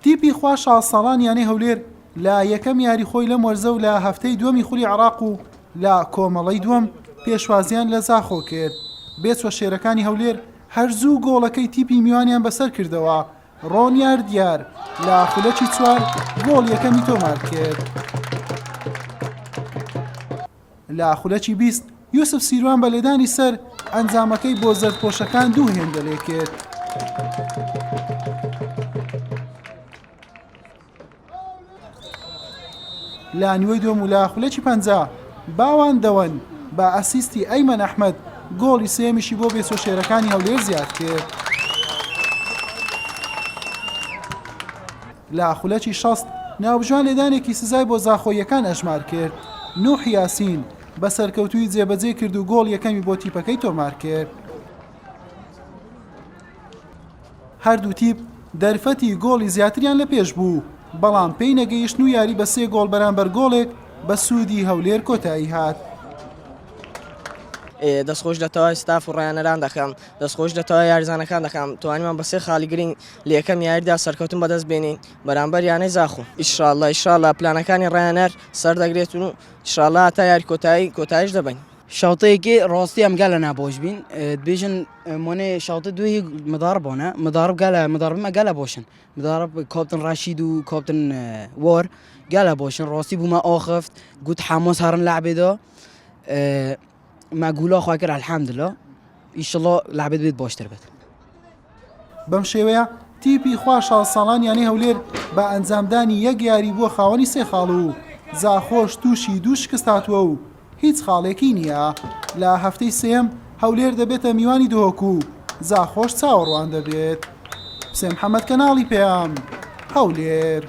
تیپی خوا 6 ساڵانیانەی هەولێر لە یەکەم یاری خۆی لەم وەرزە و لە هەفتەی دووەمی خولی عێراق و لە کۆمەڵەی دووەم پێشوازیان لە زاخۆ کرد. بێچوە شێرەکانی هەولێر هەرزوو گۆڵەکەی تیپی میوانیان بەسەر کردەوە. ڕۆنیار دیار لە خولەکی 4 گۆڵ یەکەمی تۆمار کرد. لە خولەکی 20 یوسف سیروان بە لێدانی سەر ئەنجامەکەی بۆ زەردپۆشەکان 2 هێندە لێ کرد. لە نیوەی دووەم و لە خولەکی 50 باوان دەوەن بە ئەسیستی ئەیمەن ئەحمەد گۆڵی سێمیشی بۆ بێچۆ شێرەکانی هەولێر زیاد کرد. لە خولەکی 60 ناوبژوان لێدانێکی سزای بۆ زاخۆیەکان ئەژمار کرد. نوح یاسین بە سەرکەوتووی جێبەجێ کرد و گۆڵ یەکەمی بۆ تیپەکەی تۆمار کرد. هەردوو تیپ دەرفەتی گۆڵی زیاتریان لە پێش بوو، بەڵام پێی نەگەیشتن و یاری بە 3 گۆڵ بەرامبەر گۆڵێک بە سوودی هەولێر کۆتایی هات. دەستخۆش دەتەوە ستاف و ڕێنەران دەکەم، دەستخۆش دەتەوە یاریزانەکان دەکەم، توانیمان بە 3 خاڵی گرنگ لە یەکەم یاریدا سەرکەوتن بەدەست بێنین بەرامبەر یانەی زاخۆ. ئیشاڵڵا پلانەکانی ڕێنەر سەردەگرێت و ئیشاڵڵا تا یاری کۆتاییش دەبین. شوطێکی ڕاستی ئەم گەلە نابۆش بین دبێژن مۆنێ شوطە دوی مدارب بۆنە مدارب گەلە مداربمە گەلە بۆشن مدارب کاپتن ڕاشید و کاپتن وەر گەلە بۆشن ڕاستی بوومە ئاخفت گوت حامۆس هەرن لعبێدا مەگولا خوا کرد الحەمدلله ئیشەڵڵا لعبێت بێت باشتر بێت. بەم شێوەیە تیپی خوا 6 ساڵانیانەی هەولێر بە ئەنجامدانی یەک یاری بووە خاوەنی 3 خاڵ و زاخۆش تووشی 2 شکست هاتووە و هیچ خاڵێکی نییە. لە هەفتەی سێم هەولێر دەبێتە میوانی دهۆک و زاخۆش چاوەڕوان دەبێت. حسێن محەممەد کەناڵی پێیام هەولێر.